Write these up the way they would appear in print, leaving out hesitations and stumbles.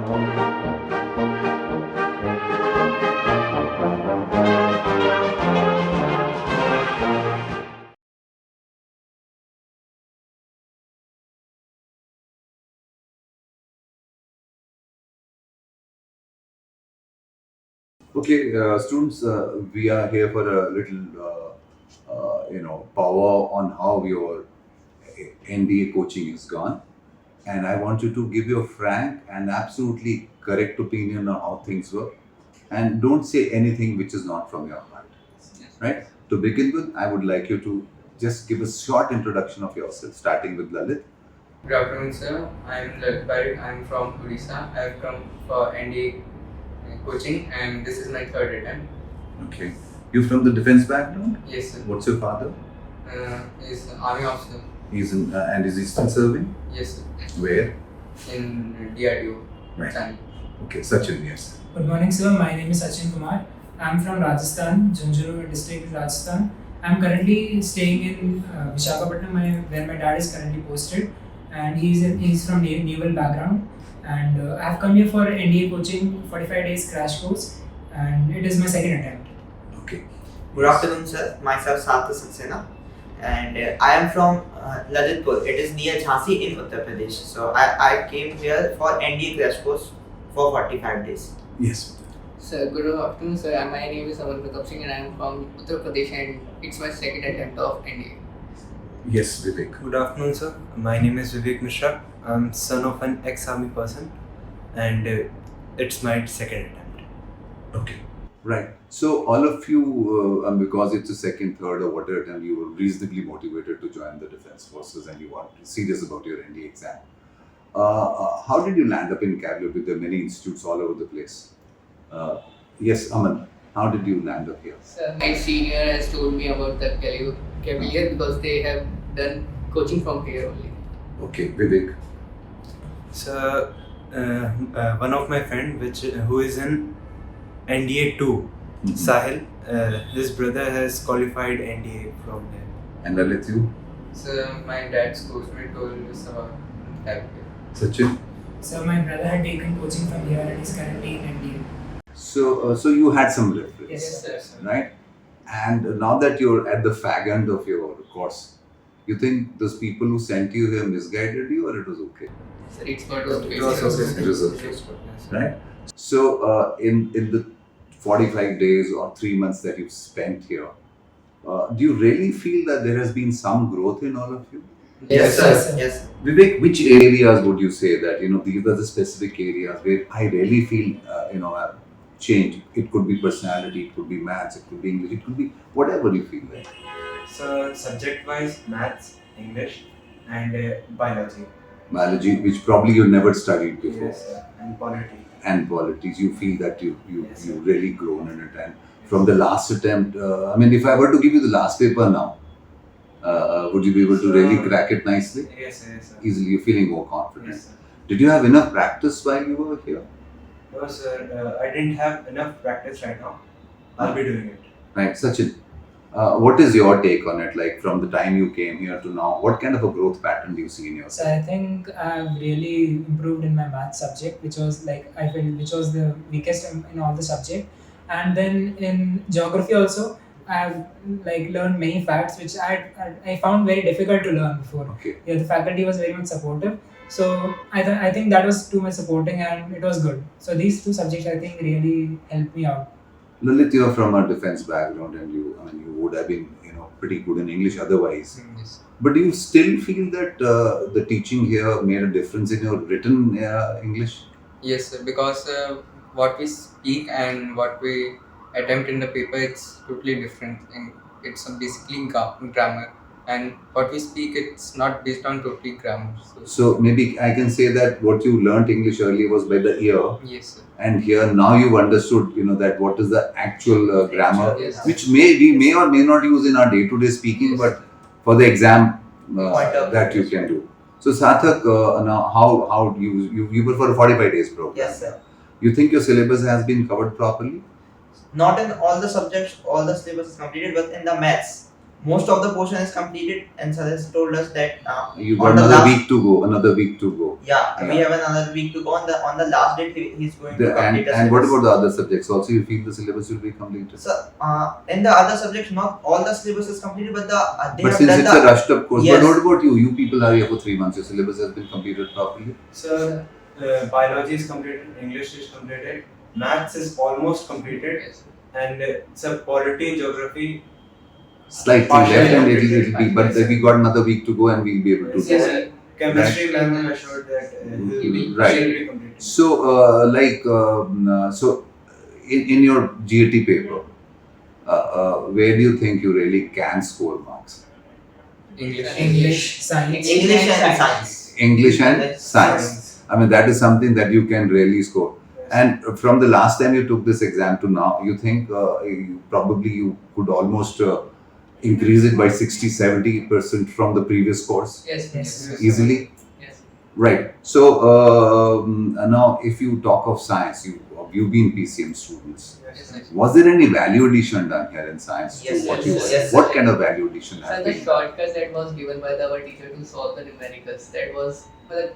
Okay, students, we are here for a little, power on how your NDA coaching is gone, and I want you to give your frank and absolutely correct opinion on how things work, and don't say anything which is not from your heart. Right? To begin with, I would like you to just give a short introduction of yourself, starting with Lalit. Good afternoon, sir. I'm Lalit Parik. I'm from Odisha. I've come for NDA coaching, and this is my third attempt. Okay. You from the defense background? Yes, sir. What's your father? He's an army officer. He's in, and is he still serving? Yes, sir. Where? In DRDO. Right. Chennai. Okay, Sachin, yes. Good morning, sir. My name is Sachin Kumar. I'm from Rajasthan, Jhunjhunu district, Rajasthan. I'm currently staying in Visakhapatnam, where my dad is currently posted, and he's from naval background. And I've come here for NDA coaching, 45 days crash course, and it is my second attempt. Okay. Good afternoon, sir. Myself Sarthak Saxena, and I am from Lalitpur. It is near Jhansi in Uttar Pradesh. So I came here for NDA crash course for 45 days. Yes. Sir, good afternoon, sir. My name is Aman Pratap Singh and I am from Uttar Pradesh and it's my second attempt of NDA. Yes, Vivek. Good afternoon, sir. My name is Vivek Mishra. I'm son of an ex-army person and it's my second attempt. Okay. Right. So all of you, because it's a second, third or whatever attempt, you were reasonably motivated to join the defense forces and you are serious about your NDA exam. How did you land up in Cavalier with the many institutes all over the place? Yes, Aman, how did you land up here? Sir, my senior has told me about the Cavalier because they have done coaching from here only. Okay, Vivek. So, one of my friend who is in NDA 2, Sahil, his brother has qualified NDA from there. And Lalit, you? So my dad's coach me told us about that. Sachin? So my brother had taken coaching from here and is currently in NDA. So you had some reference, Yes, Yes, sir. right? And now that you're at the fag end of your course, you think those people who sent you here misguided you or it was okay? Sir, it's not okay. It was okay. It was okay. Yes, Right? So in the 45 days or 3 months that you've spent here, do you really feel that there has been some growth in all of you? Yes, sir. sir. Yes, sir. Vivek, which areas would you say that, these are the specific areas where I really feel, a change? It could be personality, it could be maths, it could be English, it could be whatever you feel like. So, subject-wise, maths, English, and biology. Biology, which probably you never studied before. Yes, sir. And polity. And politics, you feel that you Yes, sir. really grown in it. And from the last attempt, if I were to give you the last paper now, would you be able to really crack it nicely? Yes, sir. Yes, sir. Easily, you're feeling more confident. Yes, sir. Did you have enough practice while you were here? No, sir. I didn't have enough practice right now. I'll be doing it. Right, Sachin, what is your take on it? Like from the time you came here to now, what kind of a growth pattern do you see in So yourself? I think I've really improved in my math subject, which was the weakest in all the subject. And then in geography also, I've learned many facts which I found very difficult to learn before. Okay. Yeah, the faculty was very much supportive. So I think that was too much supporting and it was good. So these two subjects I think really helped me out. Lalit, you're from a defense background and you would have been, pretty good in English otherwise. Yes. But do you still feel that the teaching here made a difference in your written English? Yes, sir. Because what we speak and what we attempt in the paper, it's totally different. And it's basically grammar. And what we speak, it's not based on totally grammar. So maybe I can say that what you learnt English earlier was by the ear, Yes, sir. and here now you've understood, that what is the actual grammar, Yes. which we may or may not use in our day-to-day speaking, Yes. but for the exam Point of that you view. can do. So Sarthak, now how you were for a 45 days program? Yes, sir. You think your syllabus has been covered properly? Not in all the subjects, all the syllabus is completed, but in the maths, most of the portion is completed, and sir has told us that You on got the another last, week to go. Another week to go. yeah, we Yeah. have another week to go. On the last date, he's going to And, complete the and what syllabus. about the other subjects? Also, you feel the syllabus will be completed. So, in the other subjects, not all the syllabus is completed, but they But have since done it's a the rushed up course, Yes. but what about you? You people are here for 3 months. Your syllabus has been completed properly. So, biology is completed, English is completed, maths is almost completed, Yes. and polity, geography. Slightly Partially left, and completed. it'll be. But we got another week to go, and we'll be able to do Yes, it. chemistry, ma'am assured that He will Right. will be completed. So, so in your GAT paper, where do you think you really can score marks? English. Science. English and science. English and science. I mean, that is something that you can really score. And from the last time you took this exam to now, you think you could almost increase it by 60-70% from the previous course Yes. Yes. easily? Yes. Right. So now, if you talk of science, you've been PCM students. Yes, sir. Was there any value addition done here in science Yes, to what yes, you yes, yes, What sir. kind of value addition So has the been done? shortcuts that was given by our teacher to solve the numericals, that was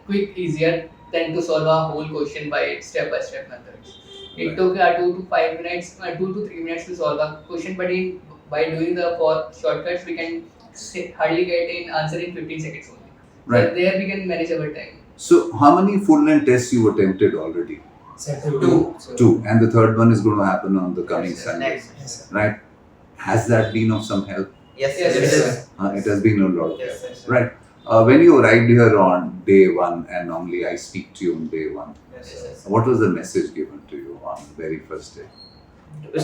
quick, easier than to solve a whole question by step-by-step methods. It Right. took 2 to 5 minutes, 2 to 3 minutes to solve a question, but by doing the shortcuts, we can hardly get an answer in 15 seconds only. Right. So there we can manage our time. So, how many full-length tests you attempted already? So Two. Two, and the third one is going to happen on the coming Yes, sir. Sunday, Next. Yes. right? Has that been of some help? Yes, Yes, yes, yes, yes. It has been a lot. Yes. Yes, Right. When you arrived here on day one, and normally I speak to you on day one, Yes, Yes, what was the message given to you on the very first day? To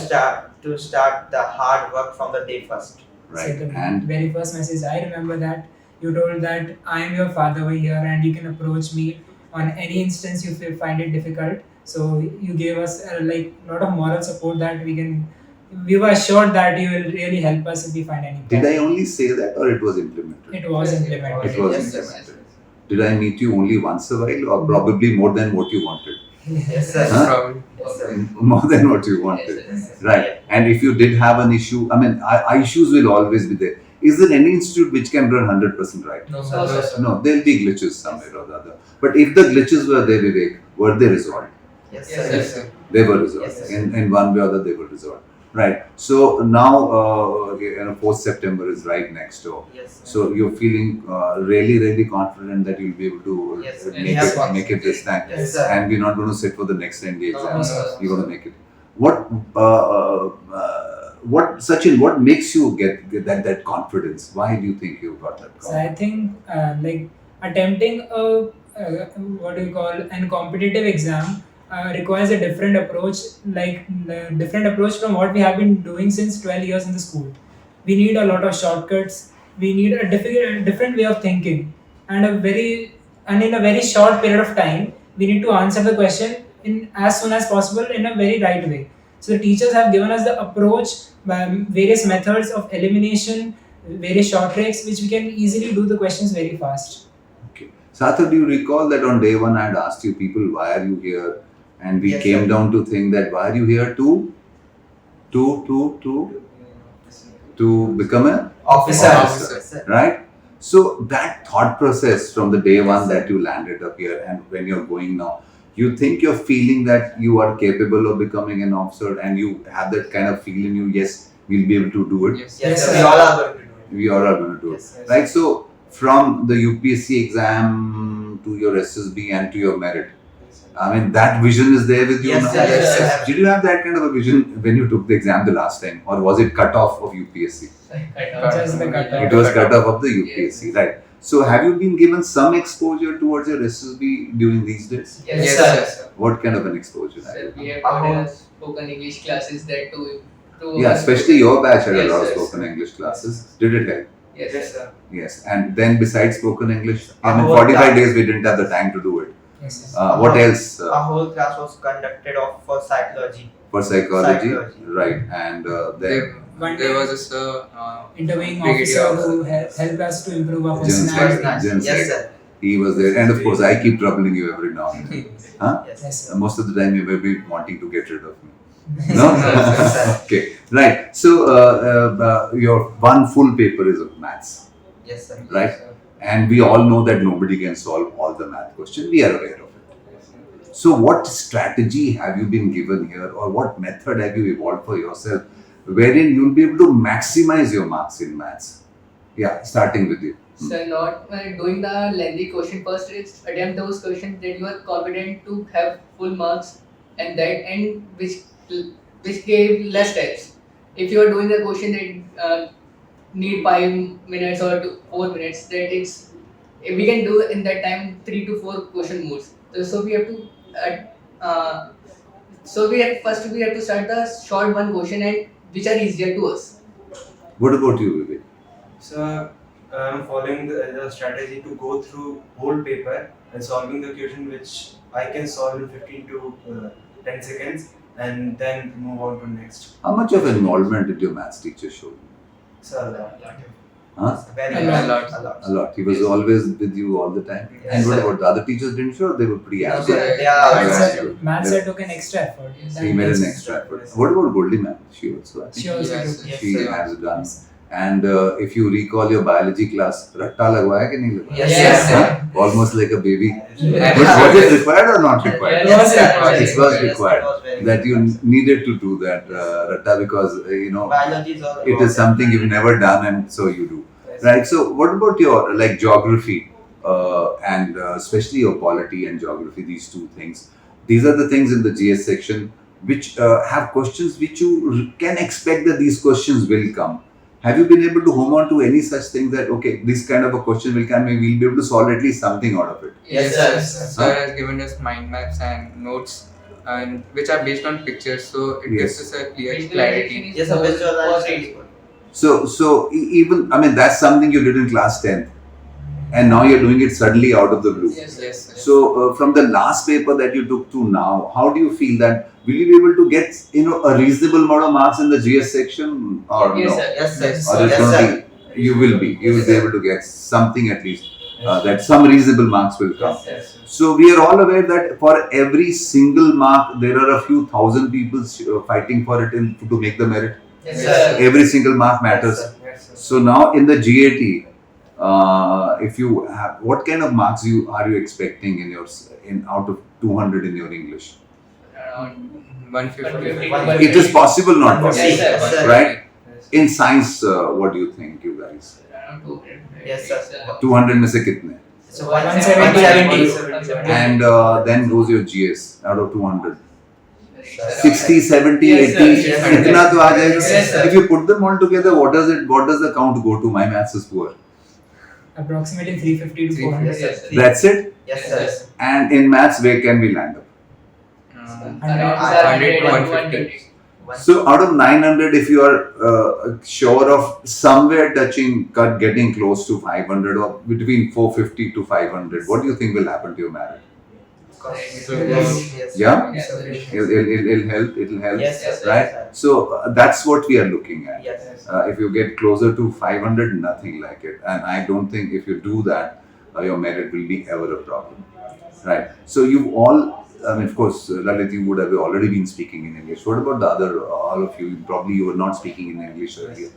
start the hard work from the day first. Right. So the And very first message I remember that you told that I am your father over here and you can approach me on any instance you find it difficult. So you gave us like lot of moral support that we were assured that you will really help us if we find any did problem. I only say that, or it was implemented? It was implemented. It was Yes, yes, implemented. Did I meet you only once a while, or probably more than what you wanted? Yes, sir. Huh? Probably. Yes, sir. More than what you Yes, wanted. yes. Right. And if you did have an issue, I mean, issues will always be there. Is there any institute which can run 100% right? No, No, sir. sir. No, there'll be glitches somewhere or the other. But if the glitches were there, Vivek, were they resolved? Yes, Yes, sir. Yes, sir. They were resolved. Yes, sir. In one way or the other, they were resolved. Right. So now, 4th September is right next door. Yes, sir. So you're feeling really, really confident that you'll be able to Yes, sir. make, Yes, it, sir. make it this time. Yes, sir. And we're not going to sit for the next NDA No, exam. no, sir. You're going to make it. What Sachin? What makes you get that confidence? Why do you think you got that So I confidence? think like attempting a what do you call an competitive exam requires a different approach, different approach from what we have been doing since 12 years in the school. We need a lot of shortcuts. We need a different way of thinking, and in a very short period of time, we need to answer the question in as soon as possible in a very right way. So the teachers have given us the approach by various methods of elimination, various short tricks, which we can easily do the questions very fast. Okay. Sarthak, do you recall that on day one I had asked you people, why are you here? And we Yes, came sir. down to think that why are you here to become a Officer. Officer. Yes, sir. right? So that thought process from the day one that you landed up here and when you're going now, you think you're feeling that you are capable of becoming an officer and you have that kind of feel in you, yes, we'll be able to do it. Yes. Yes, Yes, sir. sir. We all are going to do it. We all are going to do it. Yes, Right? So from the UPSC exam to your SSB and to your merit, I mean, that vision is there with you Yes, now. sir. Yes, sir. Did you have that kind of a vision when you took the exam the last time, or was it cut off of UPSC? Just the cutoff. It was cut off of the UPSC, right? So have you been given some exposure towards your SSB during these days? Yes, Yes, sir. sir. What kind of an exposure have Sir, you? we have got spoken English classes that to Yeah, especially your batch had a Yes, lot of yes. spoken English classes. Did it help? Yes, Yes, sir. sir. Yes. And then besides spoken English, I Our mean, whole 45 class- days we didn't have the time to do it. Yes, yes. What else? Our whole class was conducted for psychology. For psychology, Psychology. right? And then There was this Interviewing brigadier officer who helped us to improve our Jim personality. said- Jim Yes, said- sir. he was there, and of course, I keep troubling you every now and then. Huh? Yes. Yes, sir. Most of the time, you may be wanting to get rid of me. No? Yes, sir. Okay, right. So your one full paper is of maths, Yes, sir. right? And we all know that nobody can solve all the math questions. We are aware of it. So what strategy have you been given here, or what method have you evolved for yourself, wherein you'll be able to maximize your marks in maths? Yeah, starting with you. So not doing the lengthy question first, it's attempt those questions that you are confident to have full marks, and which gave less steps. If you are doing a question that need 5 minutes or 4 minutes, that it's we can do in that time 3 to 4 question moves. So we have to we have to start the short one question and which are easier to us. What about you, Vivek? So I'm following the strategy to go through whole paper and solving the question which I can solve in 15 to 10 seconds, and then move on to next. How much of involvement did your maths teacher show you? So a lot. Huh? Very A much. lot. A lot. A lot. He was always with you all the time. Yes, And what sir. about the other teachers? Didn't show? They were pretty No, absent. sir. They Yeah, are. yeah. Maths sir took an extra effort. So he made an extra effort. What about Goldie ma'am? She also, I think. She also Yes, took. Yes, She sir. has done. And if you recall your biology class, ratta lagwaya ke nahi lagwaya? Yes, Yes, sir. Huh? Almost like a baby. Yes. But was it required or not required? Yes, sir. It was Yes, required. it was very That you required. needed to do that, ratta, because Biology is all it about is something you've never done, and so you do. Right. So, what about your like geography and especially your polity and geography? These two things. These are the things in the GS section which have questions which you can expect that these questions will come. Have you been able to home on to any such thing that okay, this kind of a question will come, and we'll be able to solve at least something out of it? Yes, Yes, sir. sir has given us mind maps and notes, and which are based on pictures, so it gives us a clear clarity. Yes, sir. Visualization is good. So even I mean that's something you did in class 10th, and now you're doing it suddenly out of the blue. Yes, Yes, sir. So from the last paper that you took to now, how do you feel that will you be able to get a reasonable amount of marks in the GS section or Yes, no? sir. Yes, sir. Yes, Or it's Yes, going sir. to be, you will be able to get something at least, that some reasonable marks will come. Yes, So we are all aware that for every single mark, there are a few thousand people fighting for it to make the merit. yes, sir. Every single mark matters. Yes, sir. So now in the GAT, if you have, what kind of marks are you expecting in out of 200 in your English? Around 150. It is possible, not possible, Yes, sir. Yes, sir. right? In science, what do you think, you guys? around 200. Yes, sir. 200 में से कितने? So 170. 170. And then goes your GS out of 200. Yes, 60, 70, Yes, sir. 80, Yes, sir. इतना तो आ जाएगा. Yes, sir. If you put them all together, what does the count go to? My maths is poor. Approximately 350 to 400. Yes, sir. That's it. Yes, sir. And in maths, where can we land up? Around 100 to 150. 150. So out of 900, if you are sure of somewhere getting close to 500 or between 450 to 500, what do you think will happen to your merit? Yes, Yes. yes. Yeah? Yes, sir. It'll help, Yes, yes, right? yes, So that's what we are looking at. Yes. If you get closer to 500, nothing like it. And I don't think if you do that, your merit will be ever a problem, right? So you've all, I mean, of course, Lalit, you would have already been speaking in English. What about the other, all of you? Probably you were not speaking in English earlier.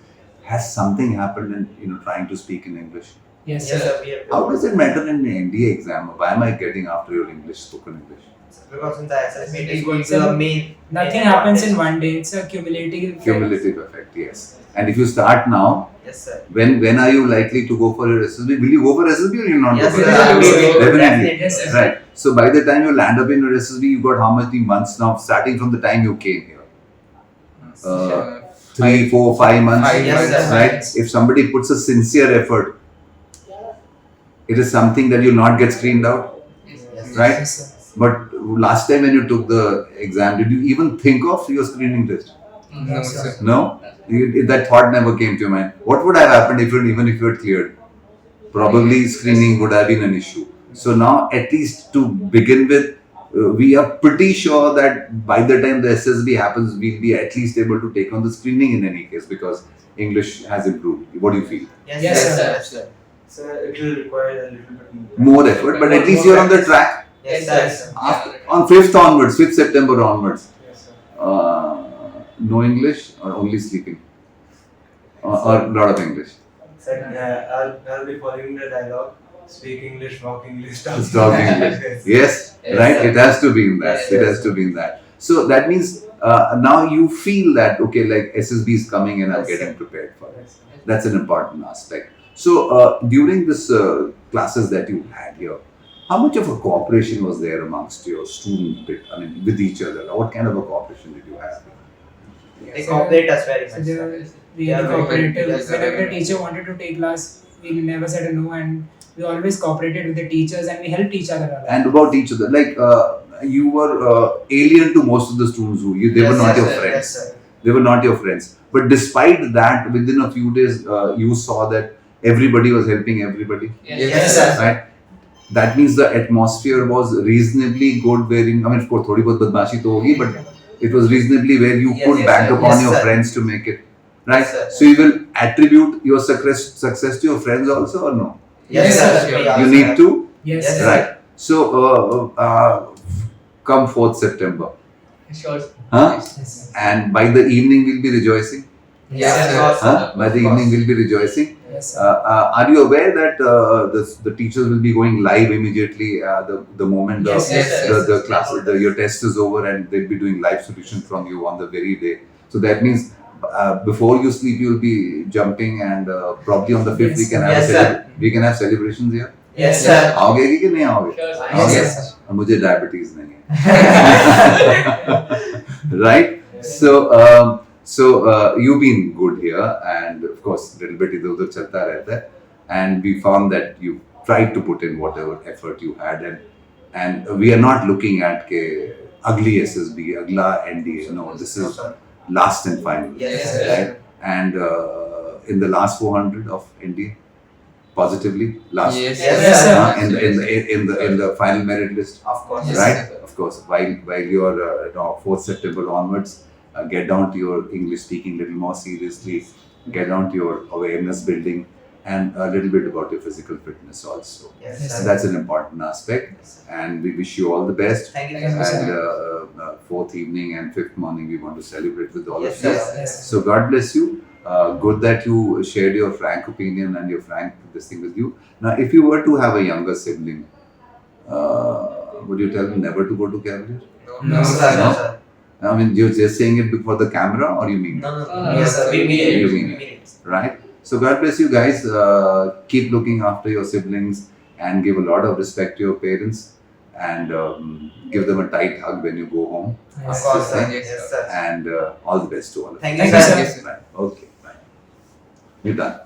Has something happened in Yes, trying to speak in English? Yes, Yes, sir. sir. We have How does it matter in the NDA exam? Why am I getting after your spoken English? because in the assessment it is going to the main. Nothing happens in one day. It's a cumulative effect. Cumulative effect, yes. And if you start now, Yes, sir. when are you likely to go for your SSB? Will you go for SSB or you not Yes, go sir. for sir. SSB? We will. Definitely. Yes, sir. Right. So by the time you land up in your SSB, you got how many months now, starting from the time you came here? 3, 4, 5 months. 5 Yes, months. sir. Right? If somebody puts a sincere effort, it is something that you'll not get screened out. Yes. Right? Yes, sir. But last time when you took the exam, did you even think of your screening test? No, sir. No? That thought never came to your mind. What would have happened even if you had cleared? Probably screening would have been an issue. So now, at least to begin with, we are pretty sure that by the time the SSB happens, we'll be at least able to take on the screening in any case because English has improved. What do you feel? Yes, Yes, sir. sir. Yes, sir. So it will require a little bit More effort, but at least you're on the track. Yes, sir. On 5th onwards, 5th September onwards. Yes, sir. no English or only sleeping? Or a lot of English? Sir, I'll be following the dialogue. Speak English, walk English, talk It's talk English. Yes, Yes, right? sir. It has to be in that. Yes, It yes, has to sir. be in that. So that means now you feel that, okay, like SSB is coming and I'm Yes, sir. getting prepared for it. Yes, sir. That's an important aspect. So during this classes that you had here, how much of a cooperation was there amongst your student bit? I mean, with each other. What kind of a cooperation did you have? They cooperate us very So much. they sir. were Yeah, really very cooperative. good. Yes, Whenever the very teacher wanted to take class, we never said a no, and we always cooperated with the teachers and we helped each other a lot. And about each other, like you were alien to most of the students who they were Yes, not yes, your sir. friends. Yes, sir. They were not your friends. But despite that, within a few days, you saw that everybody was helping everybody. Yes, sir. Right? That means the atmosphere was reasonably good. Wherein, I mean, of course, थोड़ी बहुत बदमाशी तो होगी, but it was reasonably where you Yes, could yes, bank sir. upon Yes, your sir. friends to make it. Right? Yes, sir. So you will attribute your success to your friends also, or no? Yes, Yes, sir. sir. We You also need have- to. Yes, Yes, sir. Right. So come 4th September. Sure. Huh? Yes, sir. And by the evening we'll be rejoicing. Yes, Yes, sir. of course. Huh? By the Of course. evening we'll be rejoicing. Yes, sir. Are you aware that the teachers will be going live immediately the moment Yes, yes, the yes. class your test is over, and they'll be doing live solution from you on the very day. So that means before you sleep you'll be jumping, and probably on the 5th we Yes, can sir. have Yes, we can have celebrations here. Yes, sir. आओगे कि नहीं आओगे? Sure, sir. आओगे? Yes, sir. मुझे diabetes नहीं है. Right? Yes. So you've been good here, and of course little bit इधर उधर चलता रहता है, and we found that you tried to put in whatever effort you had, and we are not looking at के अगली SSB अगला NDA. No, this No, is sir. last and final. Yes, Yes, sir. Right? And in the last 400 of NDA, positively last. Yes, Yes, sir. In the final merit list. Of course. Yes, Right? sir. Of course, while you're 4th September onwards, get down to your English speaking little more seriously, get down to your awareness building, and a little bit about your physical fitness also. Yes, Yes, So sir. that's an important aspect, Yes, sir. and we wish you all the best. Thank you, Thank you, sir. sir. And 4th evening and 5th morning, we want to celebrate with all Yes, of you. sir. Yes, sir. So God bless you. Good that you shared your frank opinion and your frank this thing with you. Now, if you were to have a younger sibling, would you tell them never to go to Cavalier? No, No, sir. No? No, sir. I mean, you're just saying it before the camera, or you mean it? No, no, No, no. no, Yes, sir. We mean it. You We mean it. mean it. Right? So God bless you guys. Keep looking after your siblings and give a lot of respect to your parents, and give them a tight hug when you go home. Of Yes, course, sir. Yes, Yes, sir. sir. And all the best to all of you. Thank you, Thank you, sir. sir. Yes, sir. Right. Okay. Bye. You're done.